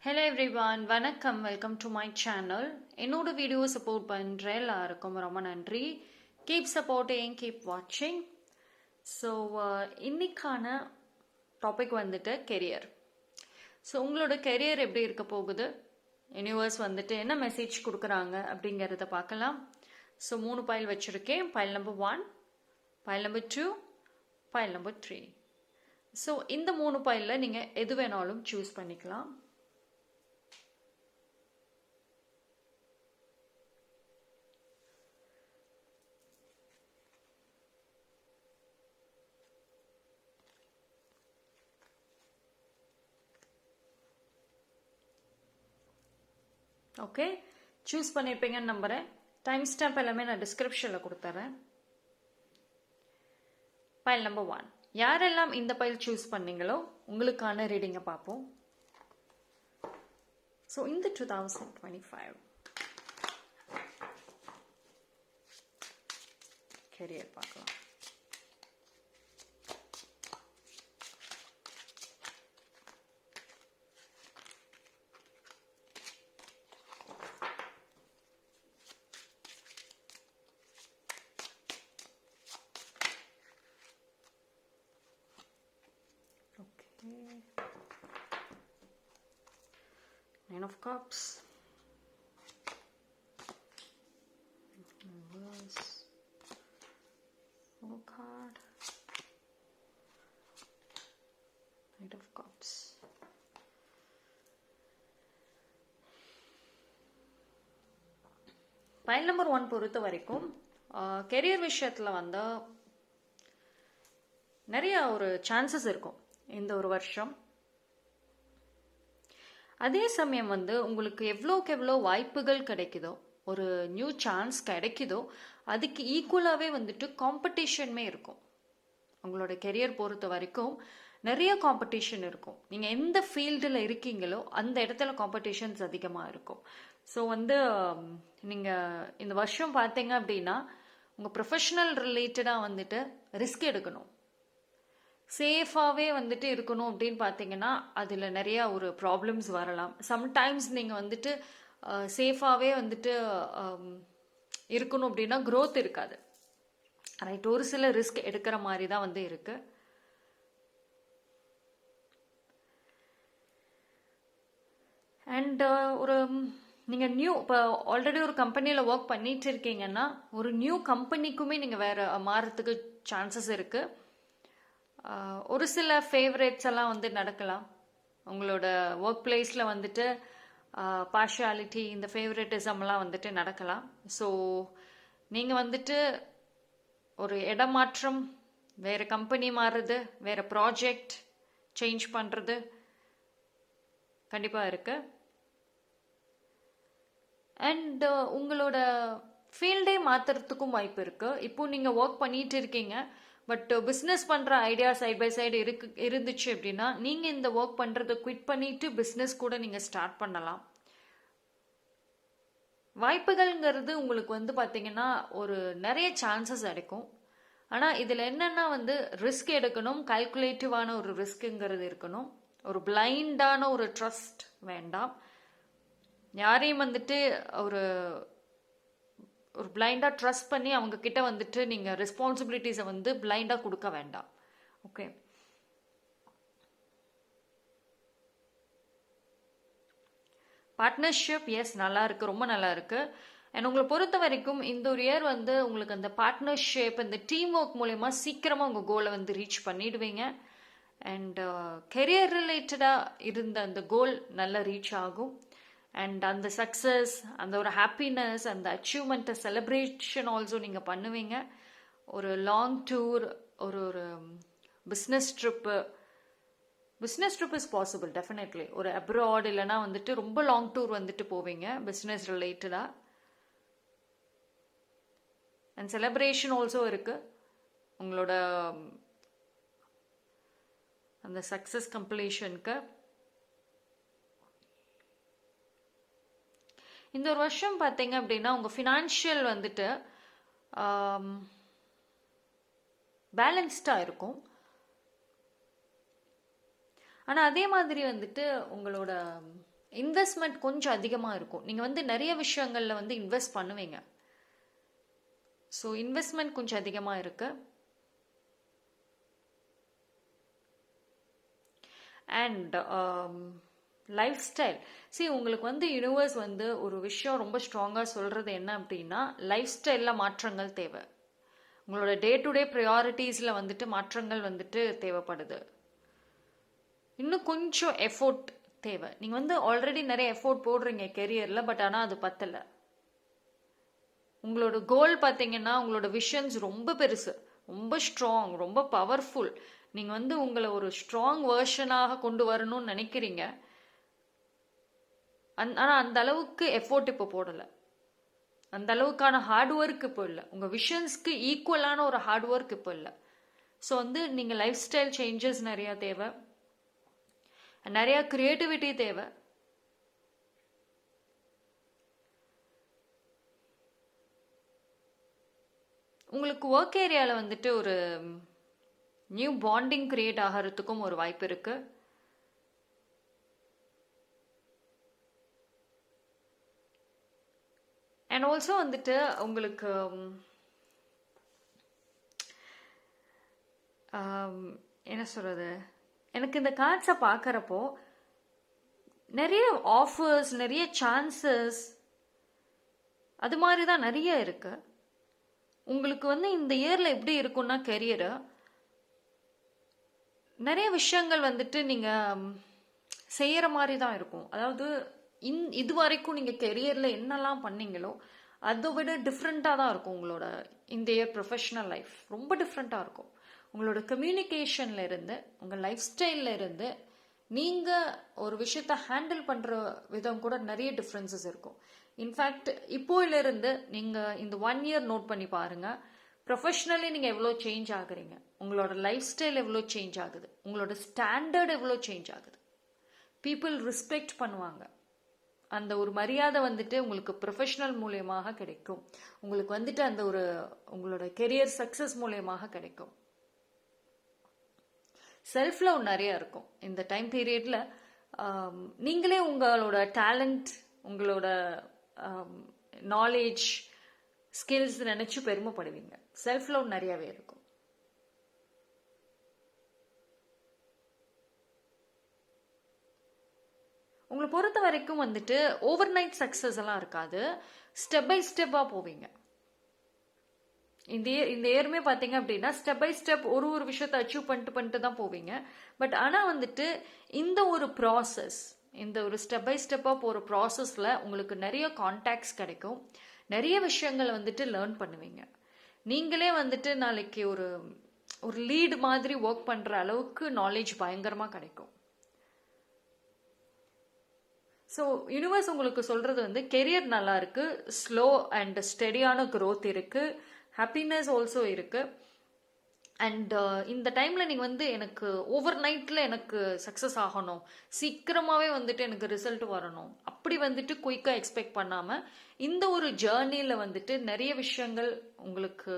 Hello everyone, வணக்கம், welcome to my channel. என்னோட video support பண்ணுற எல்லாருக்கும் ரொம்ப நன்றி. கீப் சப்போர்ட்டிங், கீப் வாட்சிங். ஸோ இன்னைக்கான டாபிக் வந்துட்டு கெரியர். ஸோ உங்களோட கெரியர் எப்படி இருக்க போகுது, யூனிவர்ஸ் வந்துட்டு என்ன மெசேஜ் கொடுக்குறாங்க அப்படிங்கிறத பார்க்கலாம். ஸோ 3 பைல் வச்சுருக்கேன். File number 1, file number 2, file number 3. So இந்த 3 பைலில் நீங்கள் எது வேணாலும் சூஸ் பண்ணிக்கலாம். ஓகே, சூஸ் பண்ணியிருப்பீங்கன்னு நம்புகிறேன். டைம் ஸ்டாம்ப் எல்லாமே நான் டிஸ்கிரிப்ஷனில் கொடுத்துட்றேன். பைல் நம்பர் 1, யாரெல்லாம் இந்த பைல் சூஸ் பண்ணீங்களோ உங்களுக்கான ரீடிங்கை பார்ப்போம். ஸோ இந்த 2025 கெரியர் பார்க்கலாம். Nine of Cups, Reverse, Four card, Knight of Cups. File number 1 பொறுத்த வரைக்கும் கெரியர் விஷயத்தில் வந்து நிறைய ஒரு சான்சஸ் இருக்கும் இந்த ஒரு வருஷம். அதே சமயம் வந்து உங்களுக்கு எவ்வளோக்கு எவ்வளோ வாய்ப்புகள் கிடைக்குதோ, ஒரு நியூ சான்ஸ் கிடைக்குதோ, அதுக்கு ஈக்குவலாகவே வந்துட்டு காம்படிஷனுமே இருக்கும். உங்களோட கெரியர் பொறுத்த வரைக்கும் நிறைய காம்படிஷன் இருக்கும். நீங்கள் எந்த ஃபீல்டில் இருக்கீங்களோ அந்த இடத்துல காம்படிஷன்ஸ் அதிகமாக இருக்கும். ஸோ வந்து நீங்கள் இந்த வருஷம் பார்த்தீங்க அப்படின்னா உங்கள் ப்ரொஃபஷனல் ரிலேட்டடாக வந்துட்டு ரிஸ்க் எடுக்கணும். சேஃபாகவே வந்துட்டு இருக்கணும் அப்படின்னு பார்த்தீங்கன்னா அதில் நிறையா ஒரு ப்ராப்ளம்ஸ் வரலாம். சம்டைம்ஸ் நீங்கள் வந்துட்டு சேஃபாகவே வந்துட்டு இருக்கணும் அப்படின்னா க்ரோத் இருக்காது, ரைட்? ஒரு சில ரிஸ்க் எடுக்கிற மாதிரி தான் வந்து இருக்கு. அண்ட் ஒரு நீங்கள் நியூ இப்போ ஆல்ரெடி ஒரு கம்பெனியில் ஒர்க் பண்ணிட்டு இருக்கீங்கன்னா ஒரு நியூ கம்பெனிக்குமே நீங்கள் வேறு மாறத்துக்கு சான்சஸ் இருக்குது. ஒரு சில ஃபேவரேட்ஸ் எல்லாம் வந்து நடக்கலாம். உங்களோட ஒர்க் பிளேஸில் வந்துட்டு பார்ஷியாலிட்டி, இந்த ஃபேவரட்டிசம்லாம் வந்துட்டு நடக்கலாம். ஸோ நீங்கள் வந்துட்டு ஒரு இடமாற்றம், வேறு கம்பெனி மாறுறது, வேறு ப்ராஜெக்ட் சேஞ்ச் பண்ணுறது கண்டிப்பாக இருக்குது. அண்ட் உங்களோட ஃபீல்டே மாற்றுறதுக்கும் வாய்ப்பு இருக்குது. இப்போ நீங்கள் ஒர்க் பண்ணிட்டு இருக்கீங்க, பட் பிஸ்னஸ் பண்ணுற ஐடியா சைட் பை சைடு இருந்துச்சு அப்படின்னா நீங்கள் இந்த ஒர்க் பண்ணுறதை குவிட் பண்ணிட்டு பிஸ்னஸ் கூட நீங்கள் ஸ்டார்ட் பண்ணலாம். வாய்ப்புகள்ங்கிறது உங்களுக்கு வந்து பார்த்தீங்கன்னா ஒரு நிறைய சான்சஸ் கிடைக்கும். ஆனால் இதில் என்னென்னா வந்து ரிஸ்க் எடுக்கணும், கால்குலேட்டிவான ஒரு ரிஸ்க்குங்கிறது இருக்கணும். ஒரு பிளைண்டான ஒரு ட்ரஸ்ட் வேண்டாம். யாரையும் வந்துட்டு ஒரு பிளைண்டாக ட்ரஸ்ட் பண்ணி அவங்க கிட்ட வந்துட்டு நீங்கள் ரெஸ்பான்சிபிலிட்டிஸை வந்து பிளைண்டாக கொடுக்க வேண்டாம். ஓகே, பார்ட்னர்ஷிப் எஸ் நல்லா இருக்கு, ரொம்ப நல்லா இருக்கு. அண்ட் உங்களை பொறுத்த வரைக்கும் இந்த ஒரு இயர் வந்து உங்களுக்கு அந்த பார்ட்னர்ஷிப், இந்த டீம் ஒர்க் மூலயமா சீக்கிரமாக உங்கள் கோலை வந்து ரீச் பண்ணிடுவீங்க. அண்ட் கெரியர் ரிலேட்டடாக இருந்த அந்த கோல் நல்லா ரீச் ஆகும். அண்ட் அந்த சக்ஸஸ், அந்த ஒரு ஹாப்பினஸ், அந்த அச்சீவ்மெண்ட்டை செலிப்ரேஷன் ஆல்சோ நீங்கள் பண்ணுவீங்க. ஒரு லாங் டூர், ஒரு business trip is possible definitely. ஒரு அப்ராட் இல்லைனா வந்துட்டு ரொம்ப லாங் டூர் வந்துட்டு போவீங்க பிஸ்னஸ் ரிலேட்டடாக. அண்ட் செலிப்ரேஷன் ஆல்சோ இருக்குது. உங்களோட அந்த சக்ஸஸ் கம்ப்ளீஷனுக்கு இந்த ஒரு வருஷம் பார்த்தீங்க அப்படின்னா உங்கள் ஃபினான்ஷியல் வந்துட்டு பேலன்ஸ்டாக இருக்கும். ஆனால் அதே மாதிரி வந்துட்டு உங்களோட இன்வெஸ்ட்மெண்ட் கொஞ்சம் அதிகமாக இருக்கும். நீங்கள் வந்து நிறைய விஷயங்களில் வந்து இன்வெஸ்ட் பண்ணுவீங்க. ஸோ இன்வெஸ்ட்மெண்ட் கொஞ்சம் அதிகமாக இருக்கு. அண்ட் லைஃப் ஸ்டைல், உங்களுக்கு வந்து யூனிவர்ஸ் வந்து ஒரு விஷயம் ரொம்ப ஸ்ட்ராங்காக சொல்கிறது என்ன அப்படின்னா, லைஃப் ஸ்டைலில் மாற்றங்கள் தேவை. உங்களோட டே டு டே ப்ரையாரிட்டிஸில் வந்துட்டு மாற்றங்கள் வந்துட்டு தேவைப்படுது. இன்னும் கொஞ்சம் எஃபோர்ட் தேவை. நீங்கள் வந்து ஆல்ரெடி நிறைய எஃபோர்ட் போடுறீங்க கெரியரில், பட் ஆனால் அது பத்தலை. உங்களோட கோல் பார்த்தீங்கன்னா, உங்களோட விஷன்ஸ் ரொம்ப பெருசு, ரொம்ப ஸ்ட்ராங், ரொம்ப பவர்ஃபுல். நீங்கள் வந்து உங்களை ஒரு ஸ்ட்ராங் வேர்ஷனாக கொண்டு வரணும்னு நினைக்கிறீங்க. ஆனால் அந்த அளவுக்கு எஃபோர்ட் இப்போ போடலை, அந்த அளவுக்கான ஹார்ட் ஒர்க் இப்போ இல்லை. உங்கள் விஷன்ஸ்க்கு ஈக்குவலான ஒரு ஹார்ட் ஒர்க் இப்போ இல்லை. ஸோ வந்து நீங்கள் லைஃப் ஸ்டைல் சேஞ்சஸ் நிறையா தேவை, நிறையா கிரியேட்டிவிட்டி தேவை. உங்களுக்கு ஒர்க் ஏரியாவில் வந்துட்டு ஒரு நியூ பாண்டிங் கிரியேட் ஆகிறதுக்கும் ஒரு வாய்ப்பு இருக்கு. அண்ட் ஆல்சோ வந்துட்டு உங்களுக்கு என்ன சொல்றது, எனக்கு இந்த கார்ட்ஸை பார்க்குறப்போ நிறைய ஆஃபர்ஸ், நிறைய சான்சஸ் அது மாதிரி தான் நிறைய இருக்கு. உங்களுக்கு வந்து இந்த இயரில் எப்படி இருக்குன்னா, கெரியரை நிறைய விஷயங்கள் வந்துட்டு நீங்கள் செய்கிற மாதிரி தான் இருக்கும். அதாவது இது வரைக்கும் நீங்கள் கெரியரில் என்னெல்லாம் பண்ணீங்களோ அதை விட டிஃப்ரெண்ட்டாக தான் இருக்கும். உங்களோட இந்த இயர் ப்ரொஃபஷனல் லைஃப் ரொம்ப டிஃப்ரெண்ட்டாக இருக்கும். உங்களோட கம்யூனிகேஷன்ல இருந்து, உங்கள் லைஃப் ஸ்டைலில் இருந்து, நீங்கள் ஒரு விஷயத்த ஹேண்டில் பண்ணுற விதம் கூட நிறைய டிஃப்ரென்சஸ் இருக்கும். இன்ஃபேக்ட் இப்போயிலிருந்து நீங்கள் இந்த 1 இயர் நோட் பண்ணி பாருங்கள். ப்ரொஃபஷ்னலி நீங்கள் எவ்வளோ சேஞ்ச் ஆகுறீங்க, உங்களோட லைஃப் ஸ்டைல் எவ்வளோ சேஞ்ச் ஆகுது, உங்களோட ஸ்டாண்டர்ட் எவ்வளோ சேஞ்ச் ஆகுது. பீப்புள் ரெஸ்பெக்ட் பண்ணுவாங்க. அந்த ஒரு மரியாதை வந்துட்டு உங்களுக்கு ப்ரொஃபஷனல் மூலியமாக கிடைக்கும். உங்களுக்கு வந்துட்டு அந்த ஒரு உங்களோட கெரியர் சக்ஸஸ் மூலியமாக கிடைக்கும். செல்ஃப் லவ் நிறைய இருக்கும் இந்த டைம் பீரியட்ல. நீங்களே உங்களோட டேலண்ட், உங்களோட நாலேஜ், ஸ்கில்ஸ் நினைச்சு பெருமைப்படுவீங்க. செல்ஃப் லவ் நிறையவே இருக்கும். உங்களை பொறுத்த வரைக்கும் வந்துட்டு ஓவர் நைட் சக்சஸ் எல்லாம் இருக்காது. ஸ்டெப் பை ஸ்டெப்பா போவீங்க. இந்த இயருமே பார்த்தீங்க அப்படின்னா ஸ்டெப் பை ஸ்டெப் ஒரு விஷயத்தை அச்சீவ் பண்ணிட்டு தான் போவீங்க. பட் ஆனால் வந்துட்டு இந்த ஒரு ப்ராசஸ், இந்த ஒரு ஸ்டெப் பை ஸ்டெப்பாக போகிற ப்ராசஸில் உங்களுக்கு நிறைய கான்டாக்ட்ஸ் கிடைக்கும், நிறைய விஷயங்கள் வந்துட்டு லேர்ன் பண்ணுவீங்க. நீங்களே வந்துட்டு நாளைக்கு ஒரு லீடு மாதிரி ஒர்க் பண்ணுற அளவுக்கு நாலேஜ் பயங்கரமாக கிடைக்கும். ஸோ யூனிவர்ஸ் உங்களுக்கு சொல்கிறது வந்து கெரியர் நல்லா இருக்கு, ஸ்லோ அண்ட் ஸ்டெடியான க்ரோத் இருக்கு, ஹாப்பினஸ் ஆல்சோ இருக்கு. அண்ட் இந்த டைமில் நீங்கள் வந்து எனக்கு ஓவர் நைட்டில் எனக்கு சக்ஸஸ் ஆகணும், சீக்கிரமாகவே வந்துட்டு எனக்கு ரிசல்ட் வரணும், அப்படி வந்துட்டு குயிக்காக எக்ஸ்பெக்ட் பண்ணாமல் இந்த ஒரு ஜேர்னியில் வந்துட்டு நிறைய விஷயங்கள் உங்களுக்கு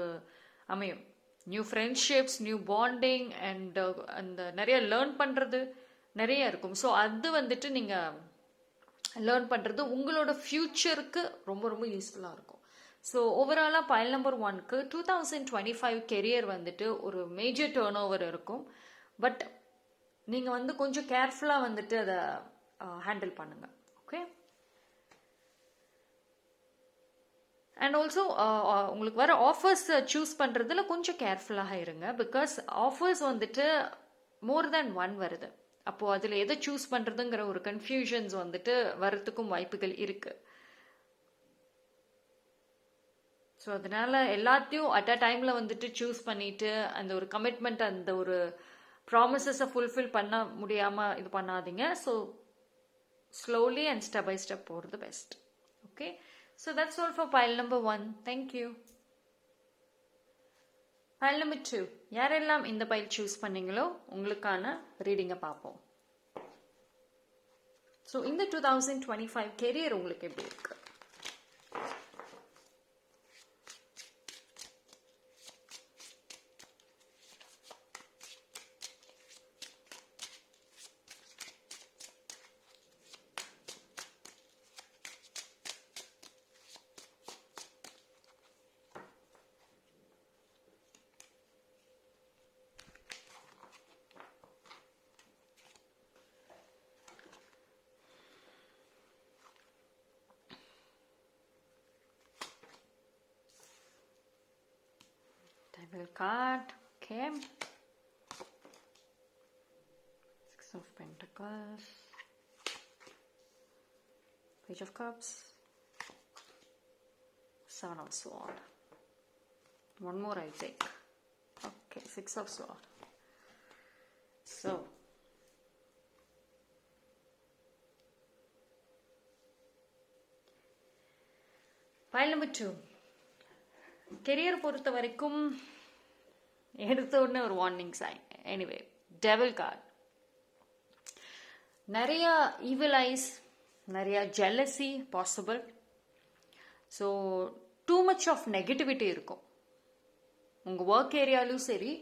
அமையும். New friendships, new bonding and அந்த நிறைய லேர்ன் பண்ணுறது நிறைய இருக்கும். ஸோ அது வந்துட்டு நீங்கள் லேர்ன் பண்ணுறது உங்களோட ஃப்யூச்சருக்கு ரொம்ப ரொம்ப யூஸ்ஃபுல்லாக இருக்கும். ஸோ ஓவராலாக பைல் நம்பர் 1க்கு 2025 கெரியர் வந்துட்டு ஒரு மேஜர் டேர்ன் ஓவர் இருக்கும். பட் நீங்கள் வந்து கொஞ்சம் கேர்ஃபுல்லாக வந்துட்டு அதை ஹேண்டில் பண்ணுங்கள். ஓகே. அண்ட் ஆல்சோ உங்களுக்கு வர ஆஃபர்ஸ் சூஸ் பண்ணுறதுல கொஞ்சம் கேர்ஃபுல்லாக இருங்க. பிகாஸ் ஆஃபர்ஸ் வந்துட்டு மோர் தேன் 1 வருது. அப்போது அதில் எதை சூஸ் பண்ணுறதுங்கிற ஒரு கன்ஃபியூஷன்ஸ் வந்துட்டு வரத்துக்கும் வாய்ப்புகள் இருக்குது. ஸோ அதனால் எல்லாத்தையும் அட் அ டைமில் வந்துட்டு சூஸ் பண்ணிவிட்டு அந்த ஒரு கமிட்மெண்ட், அந்த ஒரு ப்ராமிசஸை ஃபுல்ஃபில் பண்ண முடியாமல் இது பண்ணாதீங்க. So slowly and step by step போகிறது best. Okay. So that's all for file number 1. Thank you. File number 2, யாரெல்லாம் இந்த பைல் சூஸ் பண்ணீங்களோ உங்களுக்கான ரீடிங்கை பார்ப்போம். ஸோ இந்த 2025 கெரியர் உங்களுக்கு எப்படி இருக்கு? Devil card. Okay. Six of Pentacles. Page of Cups. Seven of Swords. One more I'll take. Okay, Six of Swords. So, pile number 2. Career பொறுத்த வரைக்கும் எடுத்த உடனே ஒரு warning sign. Anyway, devil card. நிறைய ஈவில் ஐஸ், நிறைய jealousy possible. So too much of negativity இருக்கும் உங்கள் work ஏரியாலும் சரி,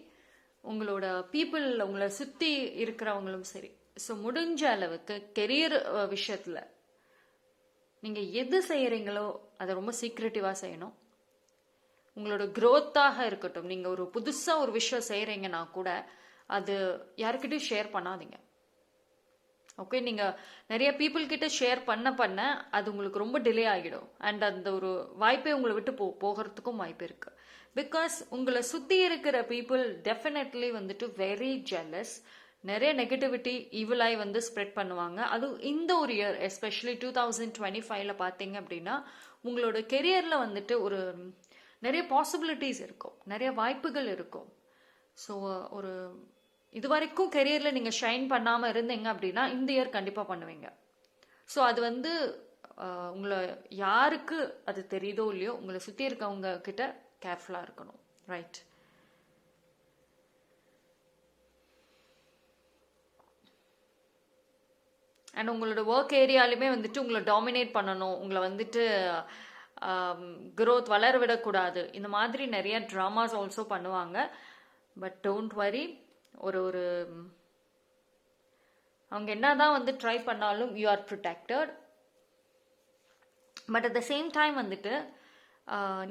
உங்களோட பீப்புள் உங்களை சுற்றி இருக்கிறவங்களும் சரி. ஸோ முடிஞ்ச அளவுக்கு கெரியர் விஷயத்தில் நீங்கள் எது செய்கிறீங்களோ அதை ரொம்ப சீக்ரெட்டிவாக செய்யணும். உங்களோட க்ரோத்தாக இருக்கட்டும், நீங்கள் ஒரு புதுசாக ஒரு விஷயம் செய்கிறீங்கன்னா கூட அது யாருக்கிட்டையும் ஷேர் பண்ணாதீங்க. ஓகே, நீங்கள் நிறைய பீப்புள் கிட்ட ஷேர் பண்ண அது உங்களுக்கு ரொம்ப டிலே ஆகிடும். அண்ட் அந்த ஒரு வாய்ப்பை உங்களை விட்டு போகிறதுக்கும் வாய்ப்பு இருக்கு. பிகாஸ் உங்களை சுற்றி இருக்கிற பீப்புள் டெஃபினெட்லி வந்துட்டு வெரி ஜெலஸ், நிறைய நெகட்டிவிட்டி ஈவிலாய் வந்து ஸ்ப்ரெட் பண்ணுவாங்க. அதுவும் இந்த ஒரு இயர் எஸ்பெஷலி 2025 பார்த்தீங்க அப்படின்னா உங்களோட கெரியரில் வந்துட்டு ஒரு நிறைய பாசிபிலிட்டிஸ் இருக்கும், நிறைய வாய்ப்புகள் இருக்கும். ஸோ ஒரு இது வரைக்கும் கெரியரில் நீங்கள் ஷைன் பண்ணாமல் இருந்தீங்க அப்படின்னா இந்த இயர் கண்டிப்பாக பண்ணுவீங்க. ஸோ அது வந்து உங்களை யாருக்கு அது தெரியுதோ இல்லையோ உங்களை சுற்றி இருக்கவங்க கிட்ட கேர்ஃபுல்லாக இருக்கணும். ரைட். அண்ட் உங்களோட ஒர்க் ஏரியாலுமே வந்துட்டு உங்களை டாமினேட் பண்ணணும், உங்களை வந்துட்டு க்ரோத் வளர விடக்கூடாது, இந்த மாதிரி நிறைய ட்ராமாஸ் ஆல்சோ பண்ணுவாங்க. பட் டோன்ட் வரி, ஒரு அவங்க என்னதான் வந்து ட்ரை பண்ணாலும் you are protected. But at the same time வந்துட்டு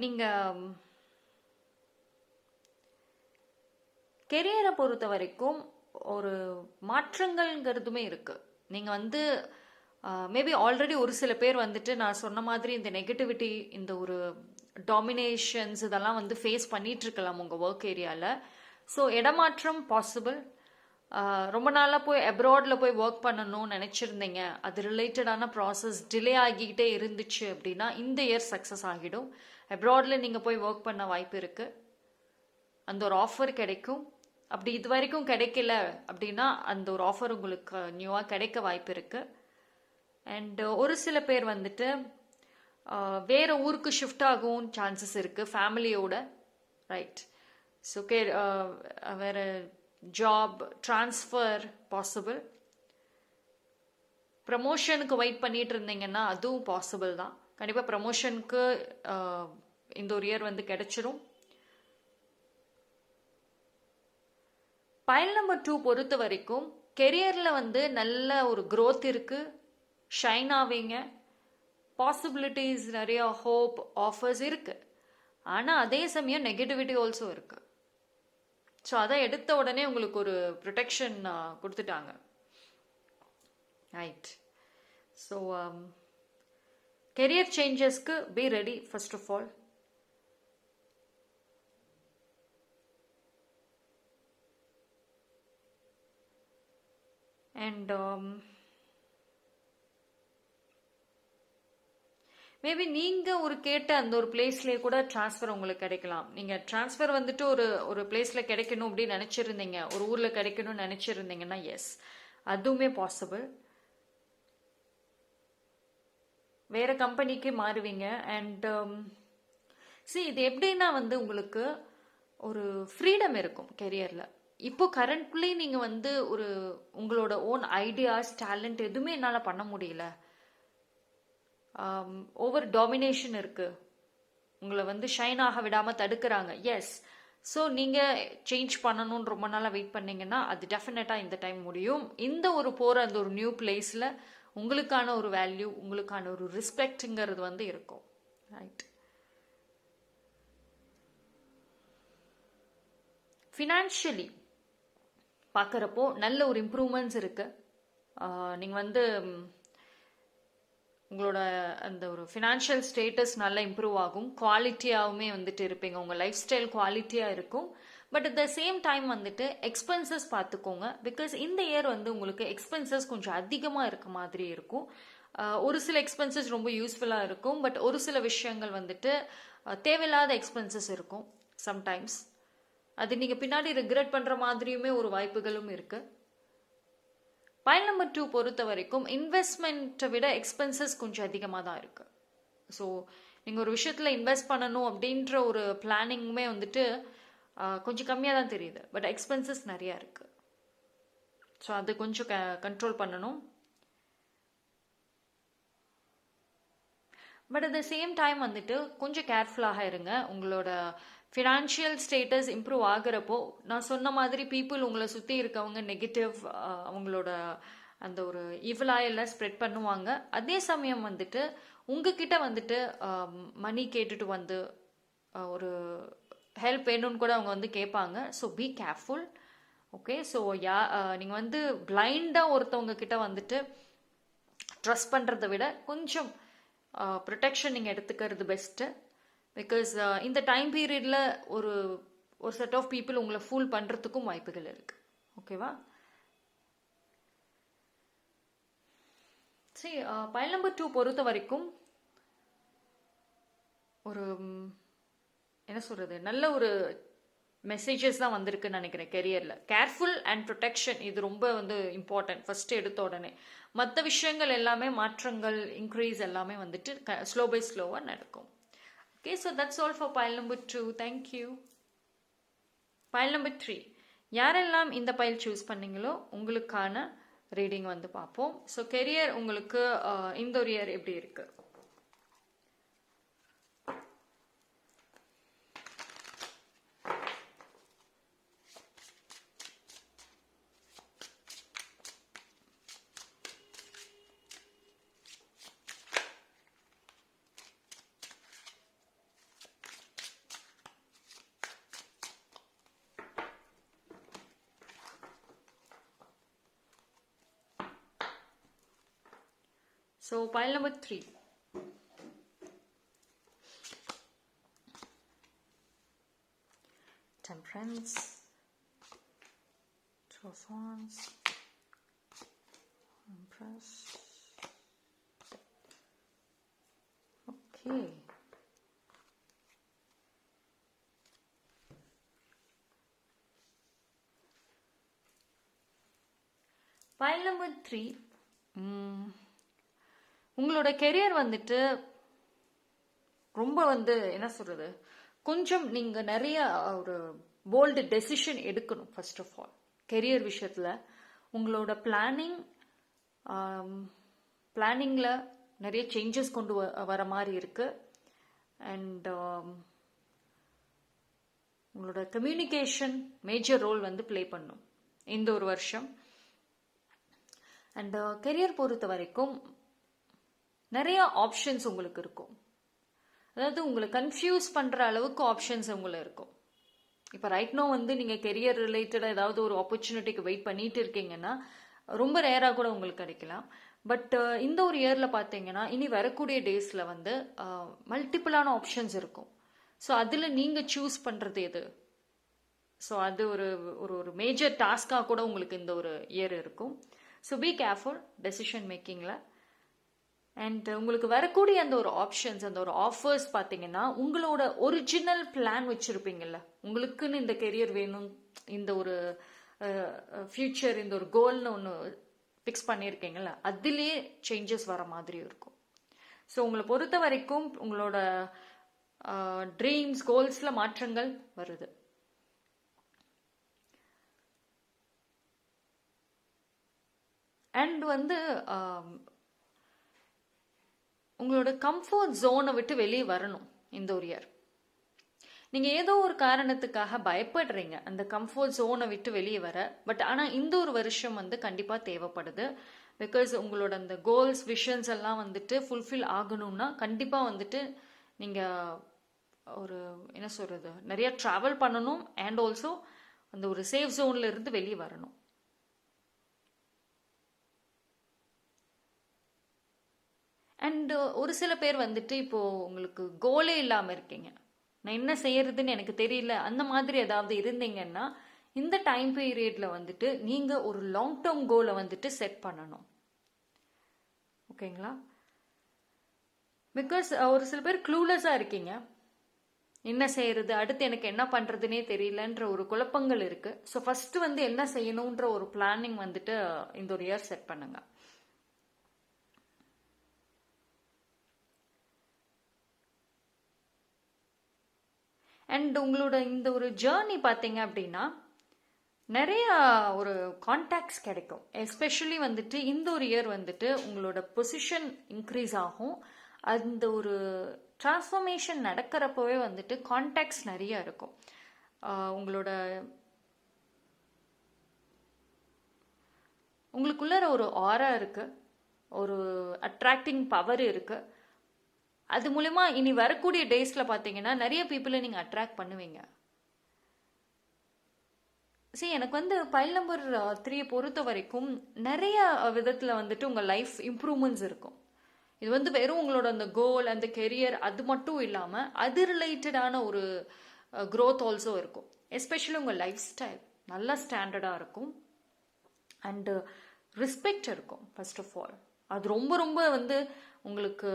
நீங்கள் கெரியரை பொறுத்த வரைக்கும் ஒரு மாற்றங்கள்ங்கிறதுமே இருக்குது. நீங்கள் வந்து மேபி ஆல்ரெடி ஒரு சில பேர் வந்துட்டு நான் சொன்ன மாதிரி இந்த நெகட்டிவிட்டி, இந்த ஒரு டாமினேஷன்ஸ் இதெல்லாம் வந்து ஃபேஸ் பண்ணிட்டு இருக்கலாம் உங்கள் ஒர்க் ஏரியாவில். ஸோ இடமாற்றம் பாசிபிள். ரொம்ப நாளாக போய் அப்ராடில் போய் ஒர்க் பண்ணணும்னு நினச்சிருந்தீங்க, அது ரிலேட்டடான ப்ராசஸ் டிலே ஆகிக்கிட்டே இருந்துச்சு அப்படின்னா இந்த இயர் சக்ஸஸ் ஆகிடும். அப்ராடில் நீங்கள் போய் ஒர்க் பண்ண வாய்ப்பு இருக்குது, அந்த ஒரு ஆஃபர் கிடைக்கும். அப்படி இது வரைக்கும் கிடைக்கல அப்படின்னா அந்த ஒரு ஆஃபர் உங்களுக்கு நியூவாக கிடைக்க வாய்ப்பு இருக்குது. அண்ட் ஒரு சில பேர் வந்துட்டு வேற ஊருக்கு ஷிஃப்ட் ஆகவும் சான்சஸ் இருக்குது ஃபேமிலியோட. ரைட். ஸோ வேற ஜாப் ட்ரான்ஸ்ஃபர் பாசிபிள். ப்ரமோஷனுக்கு வெயிட் பண்ணிட்டு இருந்தீங்கன்னா அதுவும் பாசிபிள் தான். கண்டிப்பாக ப்ரமோஷனுக்கு இந்த ஒரு இயர் வந்து கிடைச்சிரும். பைல் நம்பர் 2 பொறுத்த வரைக்கும் கெரியரில் வந்து நல்ல ஒரு க்ரோத் இருக்குது, ஷைன் ஆவீங்க, பாசிபிலிட்டிஸ் நிறைய ஹோப் ஆஃபர்ஸ் இருக்குது. ஆனால் அதே சமயம் நெகட்டிவிட்டி ஆல்சோ இருக்குது. ஸோ அதை எடுத்த உடனே உங்களுக்கு ஒரு ப்ரொடெக்ஷன் கொடுத்துட்டாங்க. ரைட். ஸோ கெரியர் சேஞ்சஸ்க்கு be ready first of all. And maybe நீங்கள் ஒரு கேட்ட அந்த ஒரு பிளேஸ்லேயே கூட ட்ரான்ஸ்ஃபர் உங்களுக்கு கிடைக்கலாம். நீங்கள் ட்ரான்ஸ்ஃபர் வந்துட்டு ஒரு பிளேஸில் கிடைக்கணும் அப்படின்னு நினச்சிருந்தீங்க, ஒரு ஊரில் கிடைக்கணும்னு நினச்சிருந்தீங்கன்னா எஸ், அதுவுமே பாசிபிள். வேறு கம்பெனிக்கு மாறுவீங்க. அண்ட் இது எப்படின்னா வந்து உங்களுக்கு ஒரு ஃப்ரீடம் இருக்கும் கெரியரில். இப்போ கரண்ட்லி நீங்கள் வந்து ஒரு உங்களோட ஓன் ஐடியாஸ் டேலண்ட் எதுவுமே என்னால் பண்ண முடியல, ஓவர் டாமினேஷன் இருக்கு, உங்களை வந்து ஷைன் ஆக விடாமல் தடுக்கிறாங்க. எஸ். ஸோ நீங்கள் சேஞ்ச் பண்ணணும்னு ரொம்ப நாளாக வெயிட் பண்ணீங்கன்னா அது டெஃபினட்டாக இந்த டைம் முடியும். இந்த ஒரு போகிற அந்த ஒரு நியூ பிளேஸில் உங்களுக்கான ஒரு வேல்யூ, உங்களுக்கான ஒரு ரெஸ்பெக்ட்ங்கிறது வந்து இருக்கும். ரைட். ஃபினான்ஷியலி பார்க்குறப்போ நல்ல ஒரு இம்ப்ரூவ்மெண்ட்ஸ் இருக்குது. நீங்கள் வந்து உங்களோட அந்த ஒரு ஃபினான்ஷியல் ஸ்டேட்டஸ் நல்லா இம்ப்ரூவ் ஆகும், குவாலிட்டியாகவுமே வந்துட்டு இருப்பீங்க, உங்கள் லைஃப் ஸ்டைல் குவாலிட்டியாக இருக்கும். But at the same time வந்துட்டு எக்ஸ்பென்சஸ் பார்த்துக்கோங்க. பிகாஸ் இந்த இயர் வந்து உங்களுக்கு எக்ஸ்பென்சஸ் கொஞ்சம் அதிகமாக இருக்க மாதிரி இருக்கும். ஒரு சில எக்ஸ்பென்சஸ் ரொம்ப யூஸ்ஃபுல்லாக இருக்கும், பட் ஒரு சில விஷயங்கள் வந்துட்டு தேவையில்லாத எக்ஸ்பென்சஸ் இருக்கும் சம்டைம்ஸ். அது நீங்கள் பின்னாடி ரிக்ரெட் பண்ணுற மாதிரியுமே ஒரு வாய்ப்புகளும் இருக்குது. பைல் நம்பர் 2 பொறுத்த வரைக்கும் இன்வெஸ்ட்மெண்ட்டை விட எக்ஸ்பென்சஸ் கொஞ்சம் அதிகமாக தான் இருக்குது. ஸோ நீங்கள் ஒரு விஷயத்தில் இன்வெஸ்ட் பண்ணணும் அப்படின்ற ஒரு பிளானிங்குமே வந்துட்டு கொஞ்சம் கம்மியாக தான் தெரியுது, பட் எக்ஸ்பென்சஸ் நிறையா இருக்குது. ஸோ அது கொஞ்சம் கண்ட்ரோல் பண்ணணும். But at the same time வந்துட்டு கொஞ்சம் கேர்ஃபுல்லாக இருங்க. உங்களோட ஃபினான்ஷியல் ஸ்டேட்டஸ் இம்ப்ரூவ் ஆகிறப்போ நான் சொன்ன மாதிரி பீப்புள் உங்களை சுற்றி இருக்கவங்க நெகட்டிவ் அவங்களோட அந்த ஒரு ஈவலாயெல்லாம் ஸ்ப்ரெட் பண்ணுவாங்க. அதே சமயம் வந்துட்டு உங்ககிட்ட வந்துட்டு மணி கேட்டுட்டு வந்து ஒரு ஹெல்ப் வேணும்னு கூட அவங்க வந்து கேட்பாங்க. So be careful. Okay, so நீங்கள் வந்து பிளைண்டாக ஒருத்தவங்க கிட்ட வந்துட்டு ட்ரஸ்ட் பண்ணுறதை விட கொஞ்சம் ப்ரொடெக்ஷன் நீங்கள் எடுத்துக்கிறது பெஸ்ட்டு. பிகாஸ் இந்த டைம் பீரியடில் ஒரு செட் ஆஃப் பீப்புள் உங்களை ஃபூல் பண்ணுறதுக்கும் வாய்ப்புகள் இருக்குது. ஓகேவா? சரி, பைல் நம்பர் 2 பொறுத்த வரைக்கும் ஒரு என்ன சொல்கிறது, நல்ல ஒரு மெசேஜஸ் தான் வந்திருக்குன்னு நினைக்கிறேன். கெரியரில் கேர்ஃபுல் அண்ட் ப்ரொடெக்ஷன் இது ரொம்ப வந்து இம்பார்ட்டன்ட் ஃபஸ்ட்டு எடுத்த உடனே. மற்ற விஷயங்கள் எல்லாமே மாற்றங்கள் இன்க்ரீஸ் எல்லாமே வந்துட்டு ஸ்லோ பை ஸ்லோவாக நடக்கும். Okay, so that's all for file number 2. Thank you. File number 3, யாரெல்லாம் இந்த பைல் சூஸ் பண்ணீங்களோ உங்களுக்கான ரீடிங் வந்து பார்ப்போம். ஸோ கெரியர் உங்களுக்கு இந்த ஒரு இயர் எப்படி இருக்குது? So pile number 3. Temperance, Two of Wands, Empress. Okay. Pile number 3. உங்களோட கெரியர் வந்துட்டு ரொம்ப வந்து என்ன சொல்கிறது, கொஞ்சம் நீங்கள் நிறைய ஒரு போல்டு டெசிஷன் எடுக்கணும். ஃபர்ஸ்ட் ஆஃப் ஆல் கெரியர் விஷயத்தில் உங்களோட பிளானிங்கில் நிறைய சேஞ்சஸ் கொண்டு வர மாதிரி இருக்குது. அண்ட் உங்களோட கம்யூனிகேஷன் மேஜர் ரோல் வந்து ப்ளே பண்ணும் இந்த ஒரு வருஷம். அண்ட் கெரியர் பொறுத்த வரைக்கும் நிறைய ஆப்ஷன்ஸ் உங்களுக்கு இருக்கும். அதாவது உங்களை கன்ஃபியூஸ் பண்ணுற அளவுக்கு ஆப்ஷன்ஸ் உங்களுக்கு இருக்கும். இப்போ ரைட் நோ வந்து நீங்கள் கெரியர் ரிலேட்டடாக ஏதாவது ஒரு ஆப்பர்ச்சுனிட்டிக்கு வெயிட் பண்ணிட்டு இருக்கீங்கன்னா ரொம்ப ரேராக கூட உங்களுக்கு கிடைக்கலாம். பட் இந்த ஒரு இயரில் பார்த்தீங்கன்னா இனி வரக்கூடிய டேஸில் வந்து மல்டிப்புளான ஆப்ஷன்ஸ் இருக்கும். ஸோ அதில் நீங்கள் சூஸ் பண்ணுறது எது? ஸோ அது ஒரு ஒரு மேஜர் டாஸ்காக கூட உங்களுக்கு இந்த ஒரு இயர் இருக்கும். ஸோ பி கேர்ஃபுல் டெசிஷன் மேக்கிங்கில். அண்ட் உங்களுக்கு வரக்கூடிய அந்த ஒரு ஆப்ஷன்ஸ், அந்த ஒரு ஆஃபர்ஸ் பார்த்தீங்கன்னா உங்களோட ஒரிஜினல் பிளான் வச்சுருப்பீங்கல்ல, உங்களுக்குன்னு இந்த கெரியர் வேணும், இந்த ஒரு ஃபியூச்சர், இந்த ஒரு கோல்னு ஒன்று ஃபிக்ஸ் பண்ணியிருக்கீங்கல்ல, அதுலேயே சேஞ்சஸ் வர மாதிரி இருக்கும். ஸோ உங்களை பொறுத்த வரைக்கும் உங்களோட ட்ரீம்ஸ் கோல்ஸில் மாற்றங்கள் வருது. அண்ட் வந்து உங்களோட கம்ஃபர்ட் ஜோனை விட்டு வெளியே வரணும் இந்த ஒரு இயர். நீங்கள் ஏதோ ஒரு காரணத்துக்காக பயப்படுறீங்க அந்த கம்ஃபர்ட் ஜோனை விட்டு வெளியே வர. பட் ஆனால் இந்த ஒரு வருஷம் வந்து கண்டிப்பாக தேவைப்படுது. பிகாஸ் உங்களோட அந்த கோல்ஸ் விஷன்ஸ் எல்லாம் வந்துட்டு ஃபுல்ஃபில் ஆகணும்னா கண்டிப்பாக வந்துட்டு நீங்கள் ஒரு என்ன சொல்கிறது, நிறைய ட்ராவல் பண்ணணும். அண்ட் ஆல்சோ அந்த ஒரு சேஃப் ஜோன்ல இருந்து வெளியே வரணும். அண்ட் ஒரு சில பேர் வந்துட்டு இப்போ உங்களுக்கு கோலே இல்லாமல் இருக்கீங்க, நான் என்ன செய்யறதுன்னு எனக்கு தெரியல, அந்த மாதிரி ஏதாவது இருந்தீங்கன்னா இந்த டைம் பீரியட்ல வந்துட்டு நீங்க ஒரு லாங் டேர்ம் கோலை வந்துட்டு செட் பண்ணணும். ஓகேங்களா? பிகாஸ் ஒரு சில பேர் க்ளூலெஸ்ஸாக இருக்கீங்க, என்ன செய்யறது, அடுத்து எனக்கு என்ன பண்றதுனே தெரியலன்ற ஒரு குழப்பங்கள் இருக்கு. ஸோ ஃபர்ஸ்ட் வந்து என்ன செய்யணுன்ற ஒரு பிளானிங் வந்துட்டு இந்த ஒரு இயர் செட் பண்ணுங்க. அண்ட் உங்களோட இந்த ஒரு ஜேர்னி பார்த்தீங்க அப்படின்னா நிறைய ஒரு கான்டாக்ட்ஸ் கிடைக்கும். எஸ்பெஷலி வந்துட்டு இந்த ஒரு இயர் வந்துட்டு உங்களோட பொசிஷன் இன்க்ரீஸ் ஆகும். அந்த ஒரு டிரான்ஸ்ஃபர்மேஷன் நடக்கிறப்பவே வந்துட்டு கான்டாக்ட்ஸ் நிறைய இருக்கும். உங்களோட உங்களுக்குள்ள ஒரு ஆரா இருக்கு, ஒரு அட்ராக்டிங் பவர் இருக்கு. அது மூலமா இனி வரக்கூடிய டேஸ்ல பாத்தீங்கன்னா நிறைய பீப்புளை நீங்க அட்ராக்ட் பண்ணுவீங்க. சரி, எனக்கு வந்து பைல் நம்பர் 3 பொறுத்த வரைக்கும் நிறைய விதத்துல வந்துட்டு உங்க லைஃப் இம்ப்ரூவ்மெண்ட்ஸ் இருக்கும். இது வந்து வெறும் உங்களோட அந்த கோல் அந்த கெரியர் அது மட்டும் இல்லாம அது ரிலேட்டடான ஒரு growth ஆல்சோ இருக்கும். எஸ்பெஷலி உங்க லைஃப் ஸ்டைல் நல்ல ஸ்டாண்டர்டா இருக்கும். அண்ட் ரெஸ்பெக்ட் இருக்கும். ஃபர்ஸ்ட் ஆஃப் ஆல் அது ரொம்ப ரொம்ப வந்து உங்களுக்கு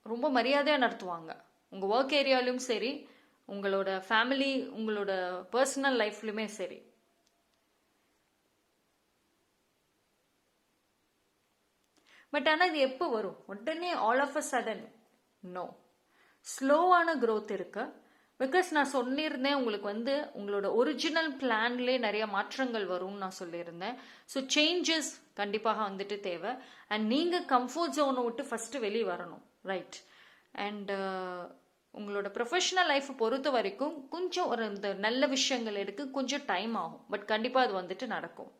ரொம்ப மரியாதையாக நடத்துவாங்க. உங்கள் ஒர்க் ஏரியாலையும் சரி, உங்களோட ஃபேமிலி உங்களோட பர்சனல் லைஃப்லையுமே சரி. பட் ஆனால் இது எப்போ வரும்? உடனே all of a sudden no, ஸ்லோவான க்ரோத் இருக்கு. பிகாஸ் நான் சொல்லியிருந்தேன் உங்களுக்கு வந்து உங்களோட ஒரிஜினல் பிளான்லேயே நிறைய மாற்றங்கள் வரும்னு நான் சொல்லியிருந்தேன். ஸோ சேஞ்சஸ் கண்டிப்பாக வந்துட்டு தேவை. அண்ட் நீங்கள் கம்ஃபர்ட் ஜோனை விட்டு ஃபஸ்ட்டு வெளியே வரணும், ரைட்? அண்ட் உங்களோட ப்ரொஃபஷனல் லைஃப் பொறுத்த வரைக்கும் கொஞ்சம் ஒரு இந்த நல்ல விஷயங்கள் எடுக்க கொஞ்சம் டைம் ஆகும். பட் கண்டிப்பாக அது வந்துட்டு நடக்கும்.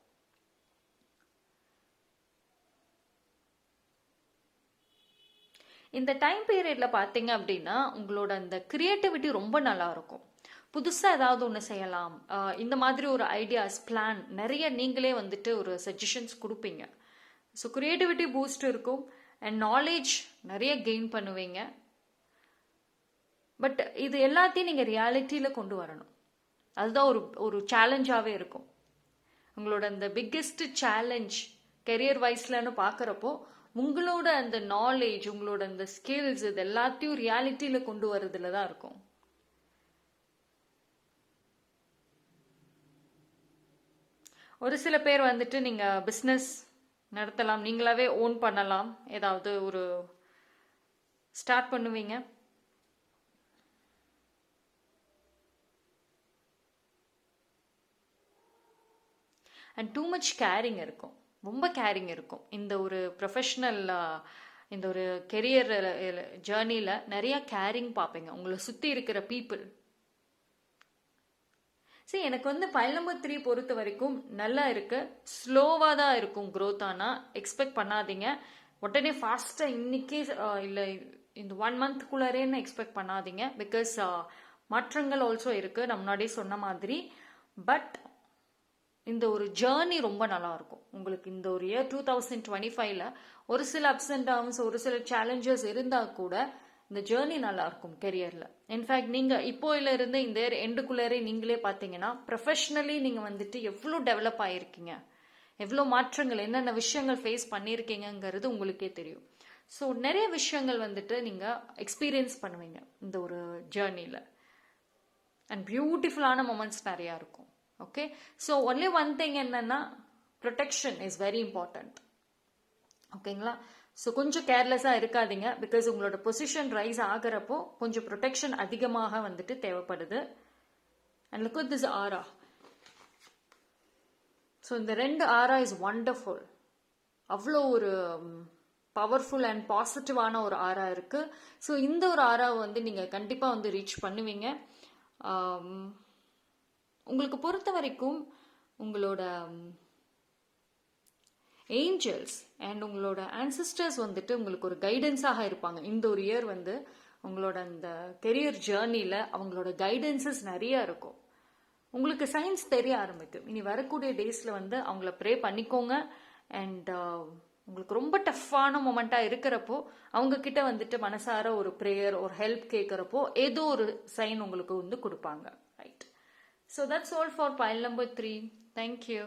இந்த டைம் பீரியட்ல பார்த்தீங்க அப்படின்னா உங்களோட அந்த கிரியேட்டிவிட்டி ரொம்ப நல்லா இருக்கும். புதுசாக ஏதாவது ஒன்று செய்யலாம், இந்த மாதிரி ஒரு ஐடியாஸ் பிளான் நிறைய நீங்களே வந்துட்டு ஒரு சஜஷன்ஸ் கொடுப்பீங்க. ஸோ கிரியேட்டிவிட்டி பூஸ்ட் இருக்கும். அண்ட் நாலேஜ் நிறைய கெயின் பண்ணுவீங்க. பட் இது எல்லாத்தையும் நீங்கள் ரியாலிட்டியில் கொண்டு வரணும். அதுதான் ஒரு ஒரு சேலஞ்சாகவே இருக்கும். உங்களோட அந்த பிக்கெஸ்ட் சேலஞ்ச் கெரியர் வைஸ்லன்னு பார்க்குறப்போ உங்களோட அந்த நாலேஜ் உங்களோட அந்த ஸ்கில்ஸ் இது எல்லாத்தையும் ரியாலிட்டியில் கொண்டு வரதுல தான் இருக்கும். ஒரு சில பேர் வந்துட்டு நீங்கள் பிஸ்னஸ் நடத்தலாம், நீங்களாவே ஓன் பண்ணலாம், ஏதாவது ஒரு ஸ்டார்ட் பண்ணுவீங்க. அண்ட் டூ மச் கேரிங் இருக்கும், ரொம்ப கேரிங் இருக்கும். இந்த ஒரு ப்ரொஃபஷ்னல் இந்த ஒரு கெரியர் ஜேர்னியில் நிறைய கேரிங் பார்ப்பீங்க உங்களை சுற்றி இருக்கிற பீப்புள். சரி, எனக்கு வந்து பைல் நம்பர் 3 பொறுத்த வரைக்கும் நல்லா இருக்கு. ஸ்லோவாக தான் இருக்கும் க்ரோத். ஆனால் எக்ஸ்பெக்ட் பண்ணாதீங்க உடனே ஃபாஸ்ட்டாக இன்னைக்கே இல்லை இந்த 1 மந்த்குள்ளாரேன்னு எக்ஸ்பெக்ட் பண்ணாதீங்க. பிகாஸ் மாற்றங்கள் ஆல்சோ இருக்கு நான் முன்னாடியே சொன்ன மாதிரி. பட் இந்த ஒரு ஜேர்னி ரொம்ப நல்லா இருக்கும் உங்களுக்கு. இந்த ஒரு இயர் 2025ல ஒரு சில அப்ஸ் அண்ட் டவுன்ஸ் ஒரு சில சேலஞ்சஸ் இருந்தால் கூட இந்த ஜேர்னி நல்லா இருக்கும் கெரியர்ல. இன்ஃபேக்ட் நீங்க இப்போ இருந்து இந்த இயர் எண்டுக்குள்ளே நீங்களே பார்த்தீங்கன்னா ப்ரொஃபஷ்னலி நீங்க வந்துட்டு எவ்வளோ டெவலப் ஆயிருக்கீங்க, எவ்வளோ மாற்றங்கள் என்னென்ன விஷயங்கள் ஃபேஸ் பண்ணியிருக்கீங்கிறது உங்களுக்கே தெரியும். ஸோ நிறைய விஷயங்கள் வந்துட்டு நீங்க எக்ஸ்பீரியன்ஸ் பண்ணுவீங்க இந்த ஒரு ஜேர்னியில். அண்ட் பியூட்டிஃபுல்லான மொமெண்ட்ஸ் நிறையா இருக்கும். Okay, so only one thing என்னன்னா ப்ரொடெக்ஷன் இஸ் வெரி இம்பார்ட்டன்ட். ஓகேங்களா? ஸோ கொஞ்சம் கேர்லெஸ்ஸாக இருக்காதீங்க. பிகாஸ் உங்களோட பொசிஷன் ரைஸ் ஆகிறப்போ கொஞ்சம் ப்ரொடெக்ஷன் அதிகமாக வந்துட்டு தேவைப்படுது. அண்ட் லுக் அட் திஸ் ஆரா. ஸோ இந்த 2 ஆரா இஸ் ஒண்டர்ஃபுல். அவ்வளோ ஒரு பவர்ஃபுல் அண்ட் பாசிட்டிவான ஒரு ஆரா இருக்கு. ஸோ இந்த ஒரு ஆராவை வந்து நீங்கள் கண்டிப்பாக வந்து ரீச் பண்ணுவீங்க. உங்களுக்கு பொறுத்த வரைக்கும் உங்களோட ஏஞ்சல்ஸ் அண்ட் உங்களோட ஆன்சிஸ்டர்ஸ் வந்துட்டு உங்களுக்கு ஒரு கைடன்ஸாக இருப்பாங்க. இந்த ஒரு இயர் வந்து உங்களோட அந்த கெரியர் ஜேர்னியில் அவங்களோட கைடன்சஸ் நிறைய இருக்கும். உங்களுக்கு சயின்ஸ் தெரிய ஆரம்பிக்கும். இனி வரக்கூடிய டேஸில் வந்து அவங்கள ப்ரே பண்ணிக்கோங்க. அண்ட் உங்களுக்கு ரொம்ப டஃப்பான மொமெண்ட்டாக இருக்கிறப்போ அவங்க கிட்ட வந்துட்டு மனசார ஒரு ப்ரேயர் ஒரு ஹெல்ப் கேட்குறப்போ ஏதோ ஒரு சைன் உங்களுக்கு வந்து கொடுப்பாங்க. Right. So that's all for file number 3. Thank you.